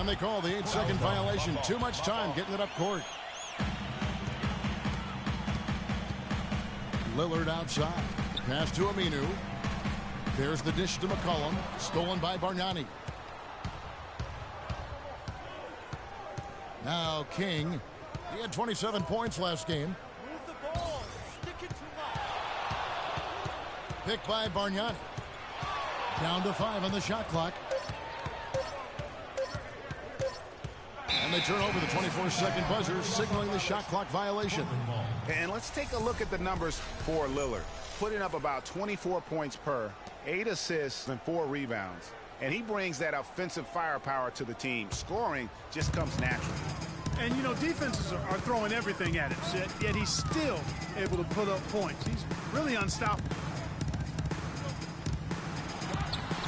they call the 8-second violation. Too much time getting it up court. Lillard outside. Pass to Aminu. There's the dish to McCollum. Stolen by Bargnani. Now King. He had 27 points last game. Move the ball. Stick it to Mike. Picked by Bargnani. Down to 5 on the shot clock. And they turn over the 24-second buzzer, signaling the shot clock violation. And let's take a look at the numbers for Lillard. Putting up about 24 points per, 8 assists, and 4 rebounds. And he brings that offensive firepower to the team. Scoring just comes natural. And, you know, defenses are throwing everything at him, yet he's still able to put up points. He's really unstoppable.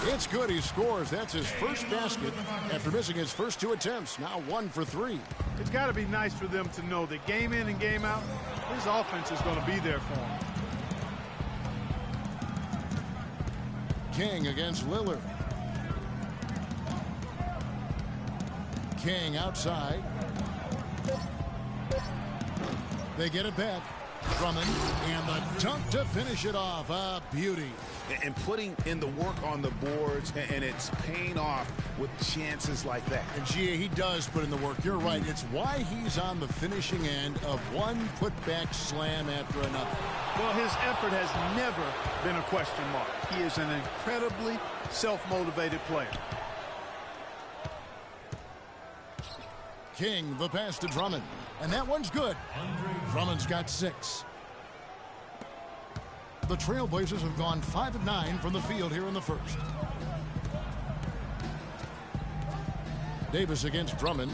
It's good. He scores. That's his first basket after missing his first 2 attempts. Now 1 for 3. It's got to be nice for them to know that game in and game out, his offense is going to be there for him. King against Lillard. King outside. They get it back. Drummond and the dunk to finish it off. A beauty. And putting in the work on the boards, and it's paying off with chances like that. And Gia, he does put in the work. You're right. It's why he's on the finishing end of one putback slam after another. Well, his effort has never been a question mark. He is an incredibly self-motivated player. King, the pass to Drummond. And that one's good. Drummond's got 6. The Trailblazers have gone 5 of 9 from the field here in the first. Davis against Drummond.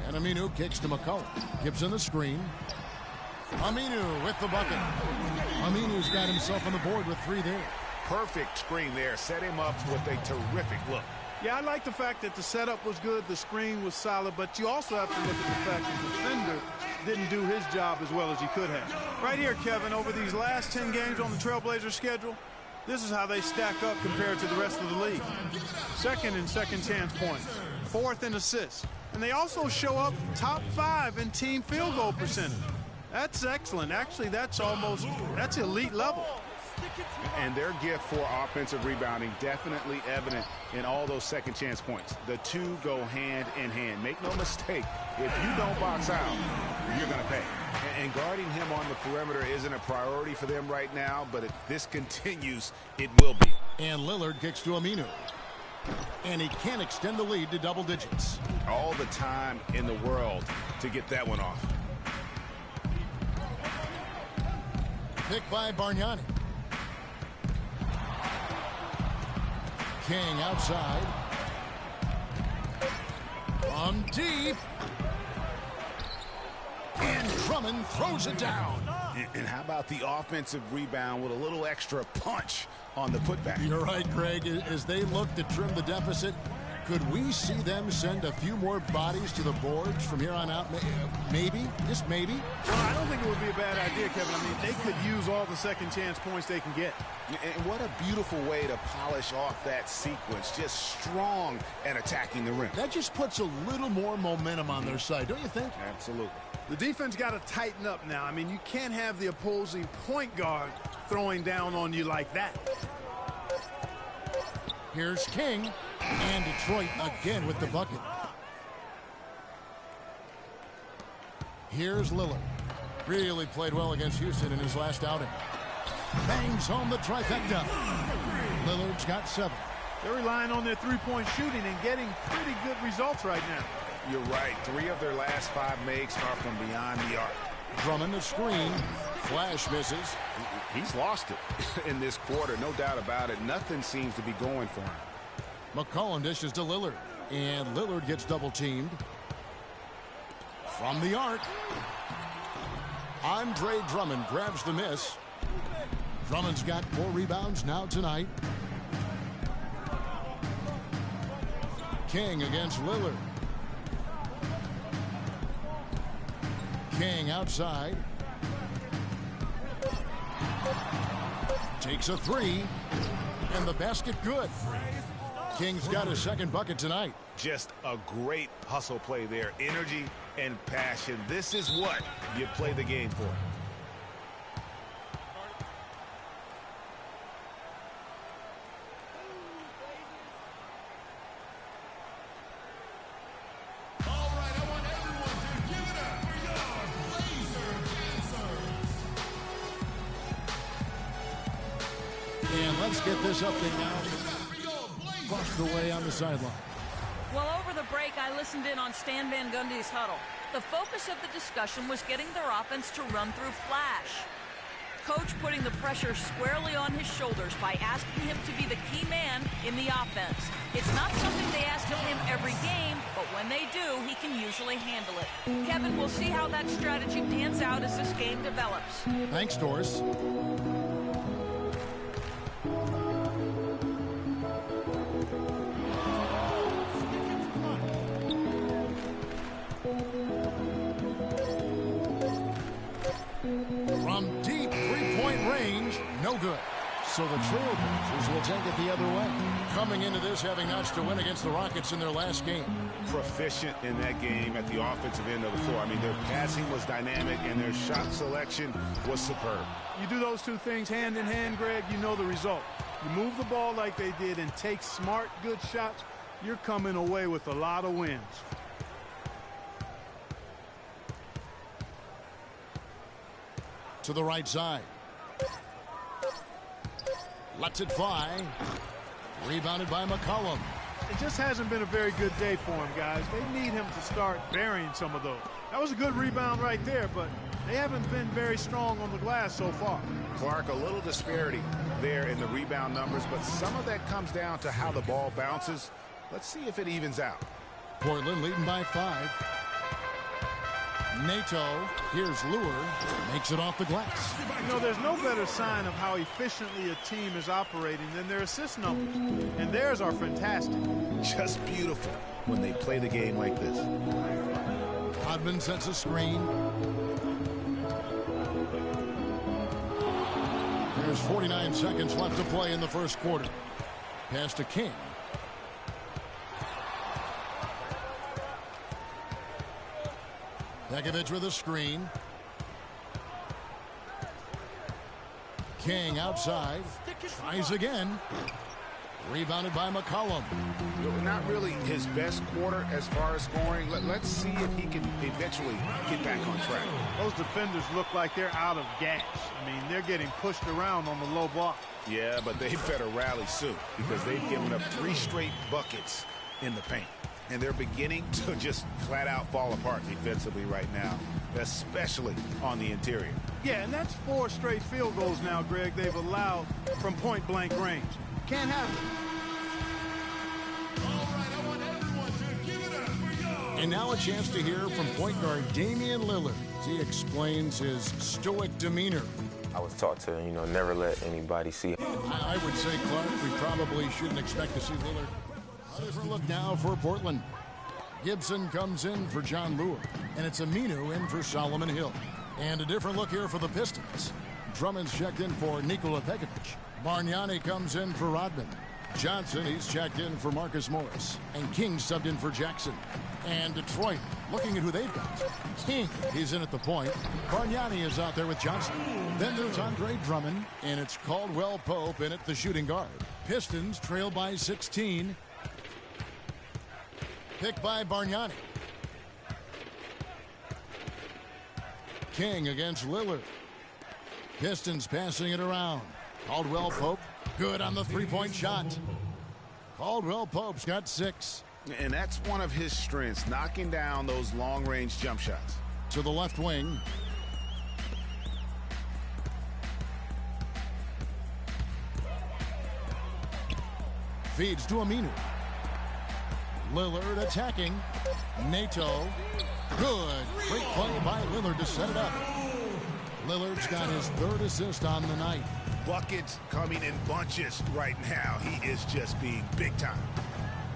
And Aminu kicks to McCollum. Gibson the screen. Aminu with the bucket. Aminu's got himself on the board with 3 there. Perfect screen there. Set him up with a terrific look. Yeah, I like the fact that the setup was good, the screen was solid, but you also have to look at the fact that the defender didn't do his job as well as he could have. Right here, Kevin, over these last 10 games on the Trailblazers schedule, this is how they stack up compared to the rest of the league. 2nd in second chance points, 4th in assists, and they also show up top 5 in team field goal percentage. That's excellent. Actually, that's elite level. And their gift for offensive rebounding definitely evident in all those second chance points. The two go hand in hand. Make no mistake, if you don't box out, you're going to pay. And guarding him on the perimeter isn't a priority for them right now, but if this continues, it will be. And Lillard kicks to Aminu. And he can't extend the lead to double digits. All the time in the world to get that one off. Picked by Bargnani. King outside. From deep. And Drummond throws it down. And how about the offensive rebound with a little extra punch on the putback? You're right, Greg. As they look to trim the deficit, could we see them send a few more bodies to the boards from here on out? Maybe, just maybe. Well, I don't think it would be a bad idea, Kevin. I mean, they could use all the second chance points they can get. And what a beautiful way to polish off that sequence. Just strong at attacking the rim. That just puts a little more momentum on their side, don't you think? Absolutely. The defense got to tighten up now. I mean, you can't have the opposing point guard throwing down on you like that. Here's King. And Detroit again with the bucket. Here's Lillard. Really played well against Houston in his last outing. Bangs home the trifecta. Lillard's got 7. They're relying on their three-point shooting and getting pretty good results right now. You're right. 3 of their last 5 makes are from beyond the arc. Drummond the screen. Flash misses. He's lost it in this quarter, no doubt about it. Nothing seems to be going for him. McCollum dishes to Lillard. And Lillard gets double-teamed. From the arc. Andre Drummond grabs the miss. Drummond's got 4 rebounds now tonight. King against Lillard. King outside. Takes a 3. And the basket good. King's got his second bucket tonight. Just a great hustle play there. Energy and passion. This is what you play the game for. And let's get this update now. Across the way on the sideline. Well, over the break, I listened in on Stan Van Gundy's huddle. The focus of the discussion was getting their offense to run through flash. Coach putting the pressure squarely on his shoulders by asking him to be the key man in the offense. It's not something they ask of him every game, but when they do, he can usually handle it. Kevin, we'll see how that strategy pans out as this game develops. Thanks, Doris. From deep three-point range, no good. So the Trailblazers will take it the other way. Coming into this having notched a win against the Rockets in their last game. Proficient in that game at the offensive end of the floor. I mean, their passing was dynamic and their shot selection was superb. You do those two things hand in hand, Greg, you know the result. You move the ball like they did and take smart, good shots, you're coming away with a lot of wins. To the right side. Lets it fly. Rebounded by McCollum. It just hasn't been a very good day for him, guys. They need him to start burying some of those. That was a good rebound right there, but they haven't been very strong on the glass so far. Clark, a little disparity there in the rebound numbers, but some of that comes down to how the ball bounces. Let's see if it evens out. Portland leading by 5. Nato, here's Lure, makes it off the glass. You know, there's no better sign of how efficiently a team is operating than their assist numbers. And theirs are fantastic. Just beautiful when they play the game like this. Hodman sets a screen. There's 49 seconds left to play in the first quarter. Pass to King. Pekovic with a screen. King outside. Tries again. Rebounded by McCollum. Not really his best quarter as far as scoring. Let's see if he can eventually get back on track. Those defenders look like they're out of gas. I mean, they're getting pushed around on the low block. Yeah, but they better rally soon because they've given up 3 straight buckets in the paint. And they're beginning to just flat out fall apart defensively right now, especially on the interior. Yeah, and that's 4 straight field goals now, Greg, they've allowed from point-blank range. Can't happen. All right, I want everyone to give it up for y'all. And now a chance to hear from point guard Damian Lillard as he explains his stoic demeanor. I was taught to, never let anybody see. I would say, Clark, we probably shouldn't expect to see Lillard. A different look now for Portland. Gibson comes in for John Lure, and it's Aminu in for Solomon Hill. And a different look here for the Pistons. Drummond's checked in for Nikola Pekovic. Bargnani comes in for Rodman. Johnson, he's checked in for Marcus Morris. And King subbed in for Jackson. And Detroit, looking at who they've got. King, he's in at the point. Bargnani is out there with Johnson. Then there's Andre Drummond, and it's Caldwell Pope in at the shooting guard. Pistons trail by 16. Picked by Bargnani. King against Lillard. Pistons passing it around. Caldwell Pope, good on the three-point shot. Caldwell Pope's got 6. And that's one of his strengths, knocking down those long-range jump shots. To the left wing. Feeds to Aminu. Lillard attacking. Nato. Good. Great play by Lillard to set it up. Lillard's got his 3rd assist on the night. Buckets coming in bunches right now. He is just being big time.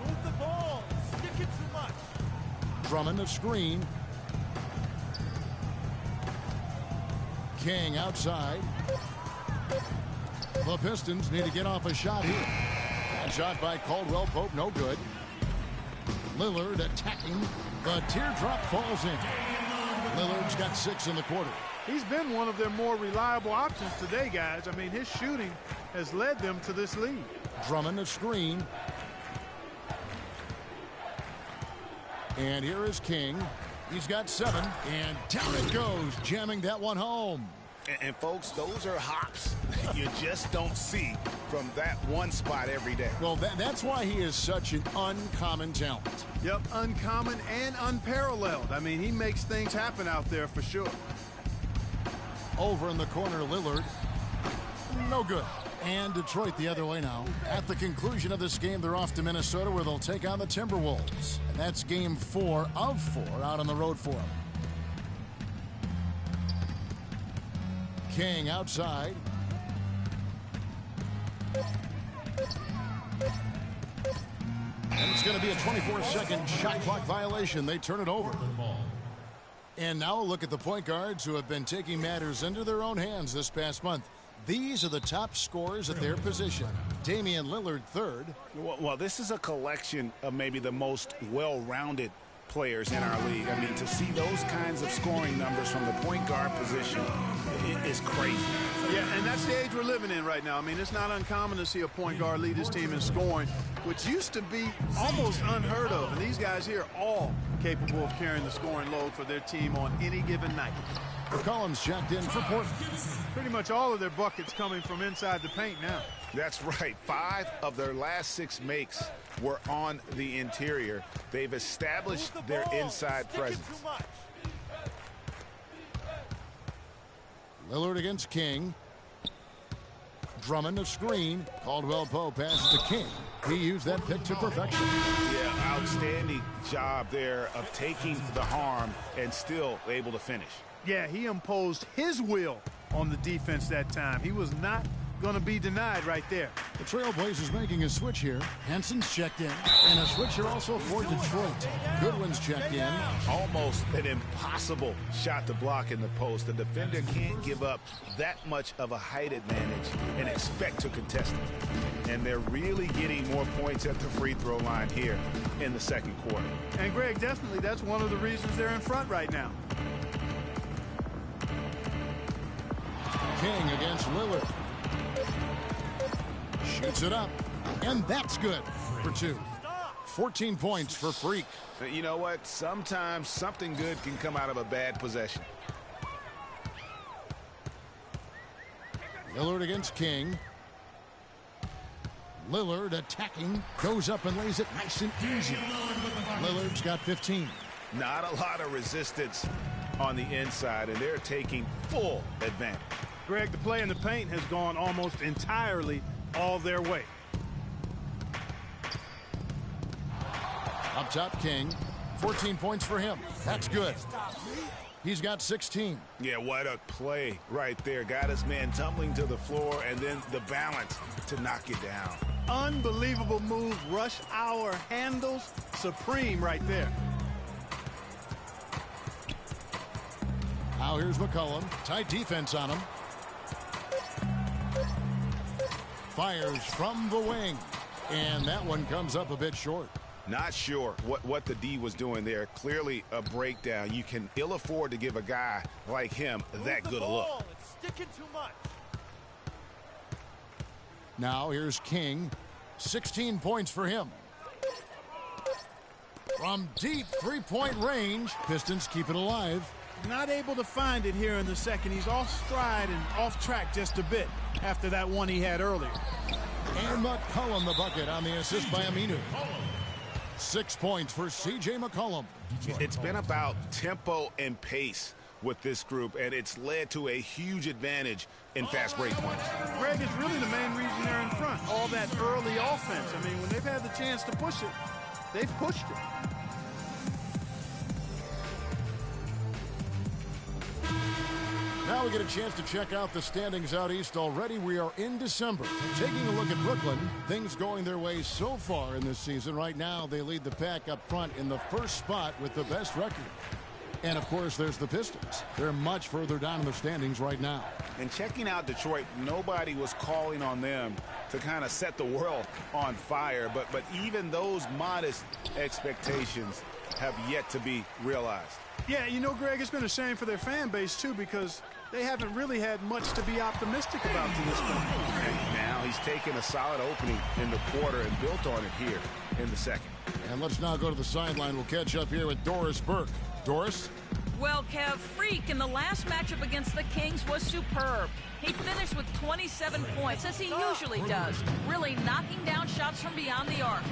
Move the ball. Stick it too much. Drummond the screen. King outside. The Pistons need to get off a shot here. Shot by Caldwell Pope, no good. Lillard attacking. The teardrop falls in. Lillard's got 6 in the quarter. He's been one of their more reliable options today, guys. I mean, his shooting has led them to this lead. Drummond a screen. And here is King. He's got 7. And down it goes, jamming that one home. And folks, those are hops you just don't see from that one spot every day. Well, that's why he is such an uncommon talent. Yep, uncommon and unparalleled. I mean, he makes things happen out there for sure. Over in the corner, Lillard. No good. And Detroit the other way now. At the conclusion of this game, they're off to Minnesota, where they'll take on the Timberwolves. And that's game 4 of 4 out on the road for them. King outside. And it's going to be a 24-second shot clock violation. They turn it over. And now a look at the point guards who have been taking matters into their own hands this past month. These are the top scorers at their position. Damian Lillard, 3rd. Well, this is a collection of maybe the most well-rounded players in our league. I mean, to see those kinds of scoring numbers from the point guard position is crazy. Yeah, and that's the age we're living in right now. I mean, it's not uncommon to see a point guard lead his team in scoring, which used to be almost unheard of. And these guys here are all capable of carrying the scoring load for their team on any given night. McCollum's checked in for Portland. Pretty much all of their buckets coming from inside the paint now. That's right. 5 of their last 6 makes were on the interior. They've established their inside presence. Lillard against King. Drummond a screen. Caldwell Pope passes to King. He used that pick to perfection. Yeah, outstanding job there of taking the harm and still able to finish. Yeah, he imposed his will on the defense that time. He was not going to be denied right there. The Trailblazers making a switch here. Henson's checked in. And a switch here also for Detroit. Goodwin's checked in. Almost an impossible shot to block in the post. The defender can't give up that much of a height advantage and expect to contest it. And they're really getting more points at the free throw line here in the second quarter. And Greg, definitely that's one of the reasons they're in front right now. King against Lillard. Shoots it up. And that's good for 2. 14 points for Freak. You know what? Sometimes something good can come out of a bad possession. Lillard against King. Lillard attacking. Goes up and lays it nice and easy. Lillard's got 15. Not a lot of resistance on the inside, and they're taking full advantage. Greg, the play in the paint has gone almost entirely all their way. Up top, King. 14 points for him. That's good. He's got 16. Yeah, what a play right there. Got his man tumbling to the floor, and then the balance to knock it down. Unbelievable move. Rush hour handles supreme right there. Now here's McCollum. Tight defense on him. Fires from the wing. And that one comes up a bit short. Not sure what the D was doing there. Clearly a breakdown. You can ill afford to give a guy like him that good a look. It's sticking too much. Now here's King. 16 points for him. From deep three-point range, Pistons keep it alive. Not able to find it here in the second. He's off stride and off track just a bit after that one he had earlier. And McCollum the bucket on the assist by Aminu. 6 points for C.J. McCollum. It's been about tempo and pace with this group, and it's led to a huge advantage in fast break points. Greg, it's really the main reason they're in front. All that early offense. I mean, when they've had the chance to push it, they've pushed it. Now we get a chance to check out the standings out east. Already we are in December. Taking a look at Brooklyn, things going their way so far in this season. Right now they lead the pack up front in the first spot with the best record. And, of course, there's the Pistons. They're much further down in the standings right now. And checking out Detroit, nobody was calling on them to kind of set the world on fire. But even those modest expectations have yet to be realized. Yeah, you know, Greg, it's been a shame for their fan base, too, because they haven't really had much to be optimistic about to this point. And now he's taken a solid opening in the quarter and built on it here in the second. And let's now go to the sideline. We'll catch up here with Doris Burke. Doris? Well, Kev, Freak in the last matchup against the Kings was superb. He finished with 27 points, as he usually does, really knocking down shots from beyond the arc.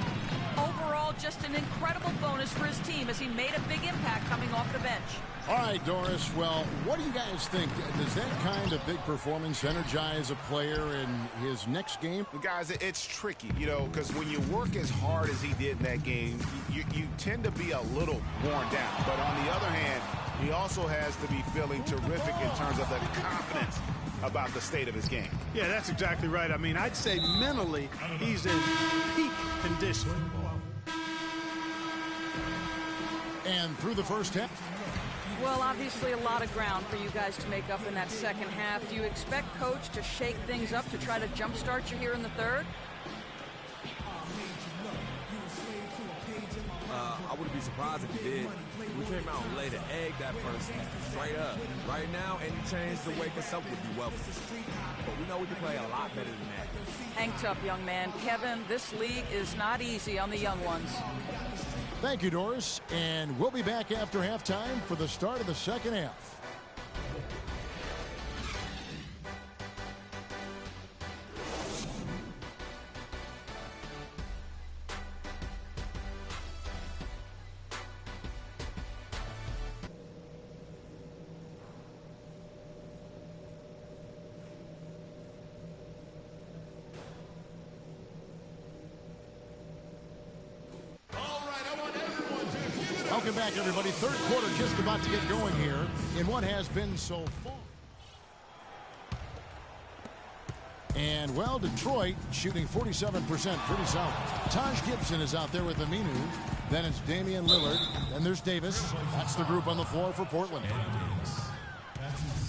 Overall, just an incredible bonus for his team as he made a big impact coming off the bench. All right, Doris. Well, what do you guys think? Does that kind of big performance energize a player in his next game? Guys, it's tricky, you know, because when you work as hard as he did in that game, you tend to be a little worn down. But on the other hand, he also has to be feeling terrific in terms of the confidence about the state of his game. Yeah, that's exactly right. I mean, I'd say mentally he's in peak condition. And through the first half. Well, obviously a lot of ground for you guys to make up in that second half. Do you expect Coach to shake things up to try to jumpstart you here in the third? I wouldn't be surprised if he did. We came out and laid an egg that first half, straight up. Right now, any change to wake us up would be welcome. But we know we can play a lot better than that. Hang tough, young man. Kevin, this league is not easy on the young ones. Thank you, Doris. And we'll be back after halftime for the start of the second half. Welcome back, everybody. Third quarter just about to get going here in what has been so far. And, well, Detroit shooting 47%, pretty solid. Taj Gibson is out there with Aminu. Then it's Damian Lillard. Then there's Davis. That's the group on the floor for Portland.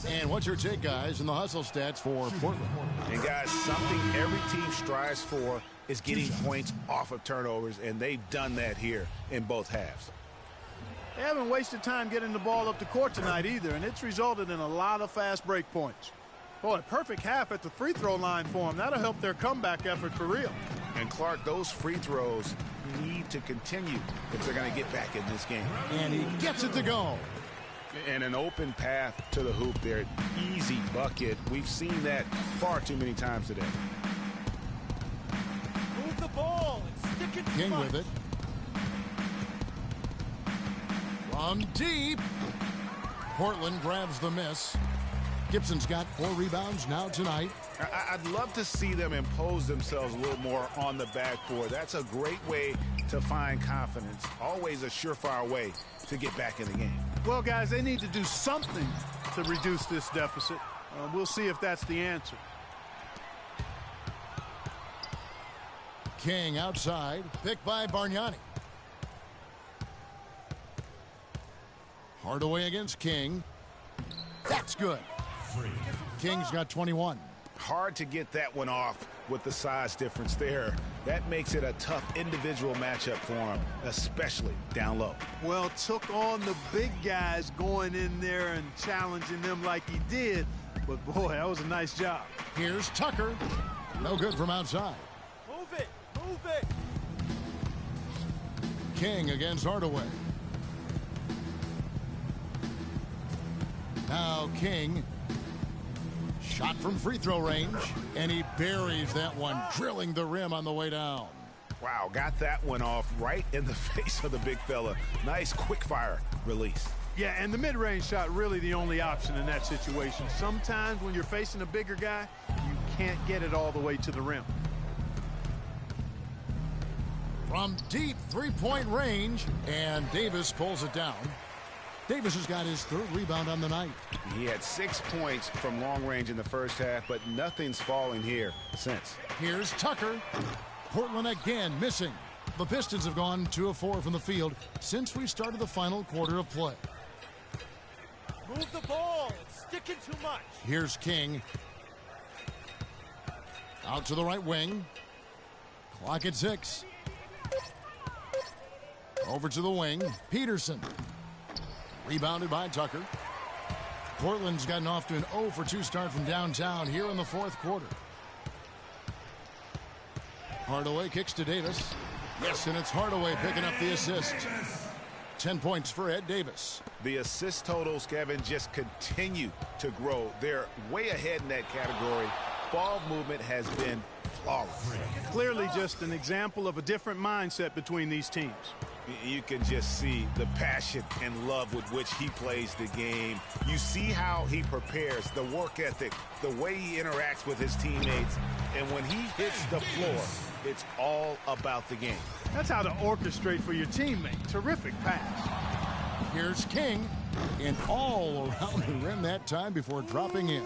And what's your take, guys, in the hustle stats for Portland? And, guys, something every team strives for is getting points off of turnovers, and they've done that here in both halves. They haven't wasted time getting the ball up the court tonight either, and it's resulted in a lot of fast break points. Boy, a perfect half at the free throw line for them. That'll help their comeback effort for real. And, Clark, those free throws need to continue if they're going to get back in this game. And he gets it to go. And an open path to the hoop there. Easy bucket. We've seen that far too many times today. Move the ball and stick it to King with it. From deep. Portland grabs the miss. Gibson's got 4 rebounds now tonight. I'd love to see them impose themselves a little more on the backboard. That's a great way to find confidence. Always a surefire way to get back in the game. Well, guys, they need to do something to reduce this deficit. We'll see if that's the answer. King outside. Picked by Bargnani. Hardaway against King. That's good. King's got 21. Hard to get that one off with the size difference there. That makes it a tough individual matchup for him, especially down low. Well, took on the big guys going in there and challenging them like he did. But, boy, that was a nice job. Here's Tucker. No good from outside. Move it. Move it. King against Hardaway. Now King. Shot from free throw range. And he buries that one, drilling the rim on the way down. Wow, got that one off right in the face of the big fella. Nice quick fire release. Yeah, and the mid-range shot really the only option in that situation. Sometimes when you're facing a bigger guy, you can't get it all the way to the rim. From deep three-point range, and Davis pulls it down. Davis has got his 3rd rebound on the night. He had 6 points from long range in the first half, but nothing's falling here since. Here's Tucker. Portland again missing. The Pistons have gone 2 of 4 from the field since we started the final quarter of play. Move the ball. It's sticking too much. Here's King. Out to the right wing. Clock at 6. Over to the wing. Peterson. Rebounded by Tucker. Portland's gotten off to an 0 for 2 start from downtown here in the fourth quarter. Hardaway kicks to Davis. Yes, and it's Hardaway picking up the assist. 10 points for Ed Davis. The assist totals, Kevin, just continue to grow. They're way ahead in that category. Ball movement has been flawless. Clearly just an example of a different mindset between these teams. You can just see the passion and love with which he plays the game. You see how he prepares, the work ethic, the way he interacts with his teammates. And when he hits the floor, it's all about the game. That's how to orchestrate for your teammate. Terrific pass. Here's King, and all around the rim that time before dropping in.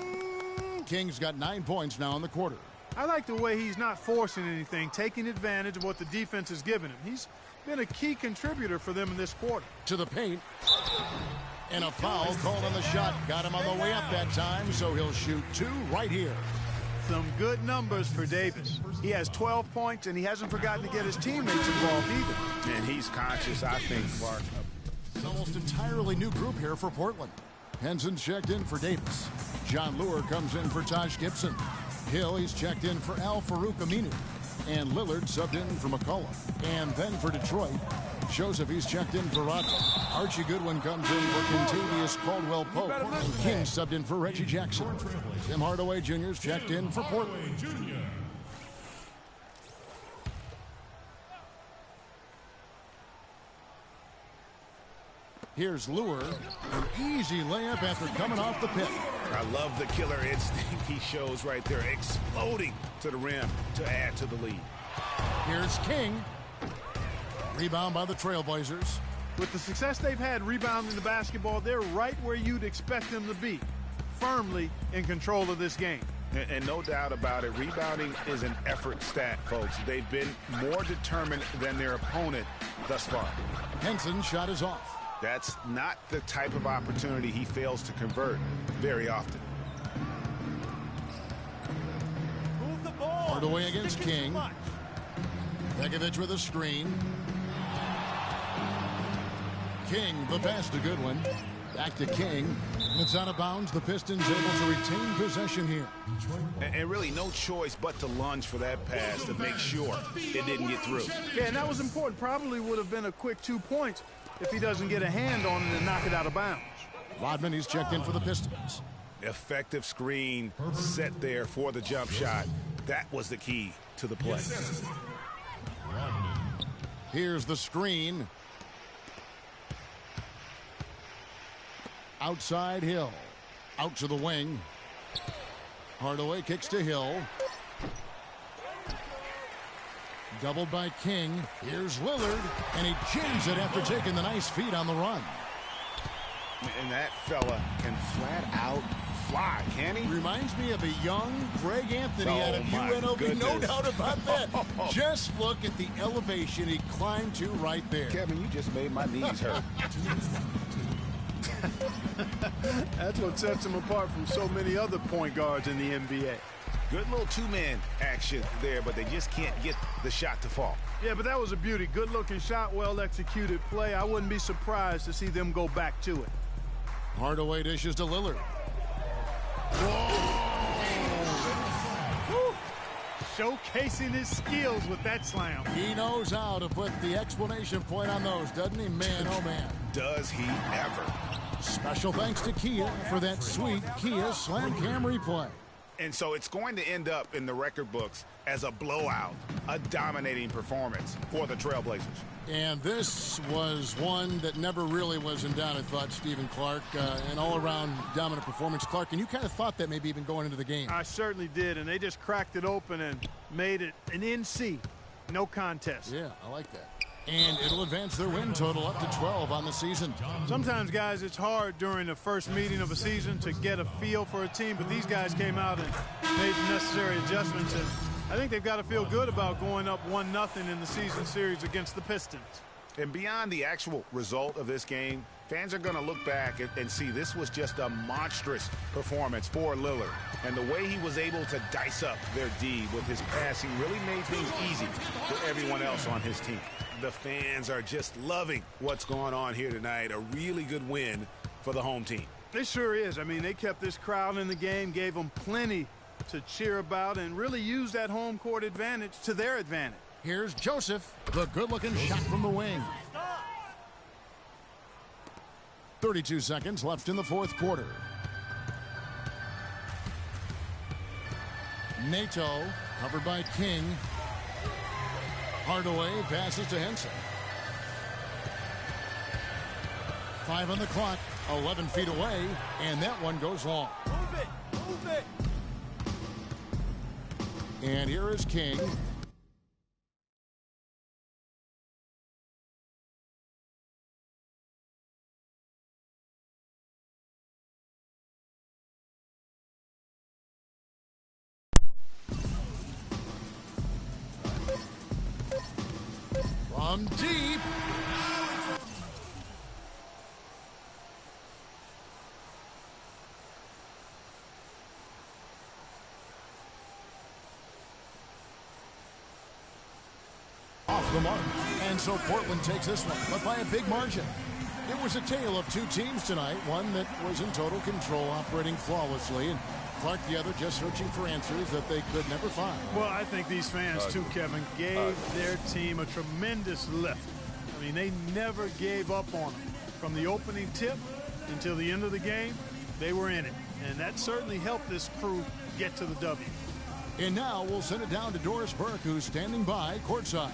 King's got 9 points now in the quarter. I like the way he's not forcing anything, taking advantage of what the defense has given him. He's been a key contributor for them in this quarter. To the paint. And a foul called on the shot. Got him on the way up that time, so he'll shoot 2 right here. Some good numbers for Davis. He has 12 points, and he hasn't forgotten to get his teammates involved either. And he's conscious, I think, Clark. It's almost entirely new group here for Portland. Henson's checked in for Davis. John Lure comes in for Taj Gibson. Hill, he's checked in for Al Farouk Aminu. And Lillard subbed in for McCullough. And then for Detroit, Joseph, he's checked in for Rodman. Archie Goodwin comes in for Contavious Caldwell-Pope. And King subbed in for Reggie Jackson. Tim Hardaway Jr.'s checked in for Portland. Here's Lure, an easy layup after coming off the pit. I love the killer instinct he shows right there, exploding to the rim to add to the lead. Here's King. Rebound by the Trailblazers. With the success they've had rebounding the basketball, they're right where you'd expect them to be, firmly in control of this game. And no doubt about it, rebounding is an effort stat, folks. They've been more determined than their opponent thus far. Henson's shot is off. That's not the type of opportunity he fails to convert very often. Move the ball. Hardaway against King. Begovic with a screen. King, the pass to Goodwin. Back to King. And it's out of bounds. The Pistons able to retain possession here. And really no choice but to lunge for that pass to make sure it didn't get through. Yeah, and that was important. Probably would have been a quick 2 points if he doesn't get a hand on it and knock it out of bounds. Rodman, he's checked in for the Pistons. Effective screen set there for the jump shot. That was the key to the play. Here's the screen. Outside Hill. Out to the wing. Hardaway kicks to Hill. Doubled by King. Here's Lillard. And he jams it after taking the nice feed on the run. And that fella can flat out fly, can he? Reminds me of a young Greg Anthony out of UNLV. Goodness. No doubt about that. Just look at the elevation he climbed to right there. Kevin, you just made my knees hurt. That's what sets him apart from so many other point guards in the NBA. Good little two-man action there, but they just can't get the shot to fall. Yeah, but that was a beauty. Good-looking shot, well-executed play. I wouldn't be surprised to see them go back to it. Hardaway dishes to Lillard. Showcasing his skills with that slam. He knows how to put the exclamation point on those, doesn't he? Man, oh man. Does he ever? Special thanks to Kia for that sweet Kia Slam Cam replay. And so it's going to end up in the record books as a blowout, a dominating performance for the Trailblazers. And this was one that never really was in doubt, I thought, Stephen Clark. An all-around dominant performance. Clark, and you kind of thought that maybe even going into the game. I certainly did, and they just cracked it open and made it an NC. No contest. Yeah, I like that. And it'll advance their win total up to 12 on the season. Sometimes, guys, it's hard during the first meeting of a season to get a feel for a team, but these guys came out and made the necessary adjustments, and I think they've got to feel good about going up 1-0 in the season series against the Pistons. And beyond the actual result of this game, fans are going to look back and see this was just a monstrous performance for Lillard. And the way he was able to dice up their D with his passing really made things easy for everyone else on his team. The fans are just loving what's going on here tonight. A really good win for the home team. It sure is. I mean, they kept this crowd in the game, gave them plenty to cheer about, and really used that home court advantage to their advantage. Here's Joseph, the good-looking shot from the wing. 32 seconds left in the fourth quarter. Nato, covered by King. Hardaway passes to Henson. 5 on the clock, 11 feet away, and that one goes long. Move it! Move it! And here is King. From deep. Off the mark. And so Portland takes this one, but by a big margin. It was a tale of two teams tonight, one that was in total control, operating flawlessly, and Clark the other just searching for answers that they could never find. Well, I think these fans, too, Kevin, gave their team a tremendous lift. I mean, they never gave up on them. From the opening tip until the end of the game, they were in it. And that certainly helped this crew get to the W. And now we'll send it down to Doris Burke, who's standing by courtside.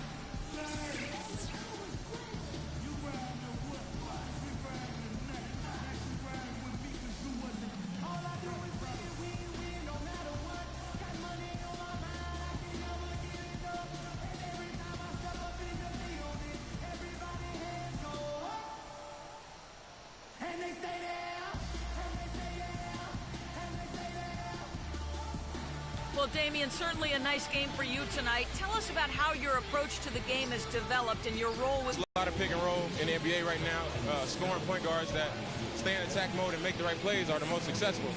Well, Damian, certainly a nice game for you tonight. Tell us about how your approach to the game has developed and your role with... A lot of pick and roll in the NBA right now. Scoring point guards that stay in attack mode and make the right plays are the most successful.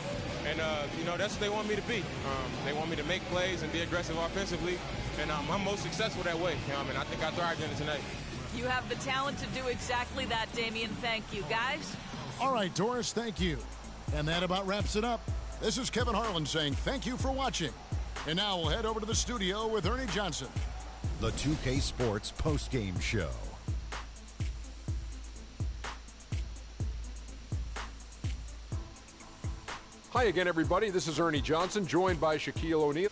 And, you know, that's what they want me to be. They want me to make plays and be aggressive offensively. And I'm most successful that way. You know, and I think I thrived in it tonight. You have the talent to do exactly that, Damian. Thank you. Guys? All right, Doris, thank you. And that about wraps it up. This is Kevin Harlan saying thank you for watching. And now we'll head over to the studio with Ernie Johnson. The 2K Sports postgame show. Hi again, everybody. This is Ernie Johnson, joined by Shaquille O'Neal.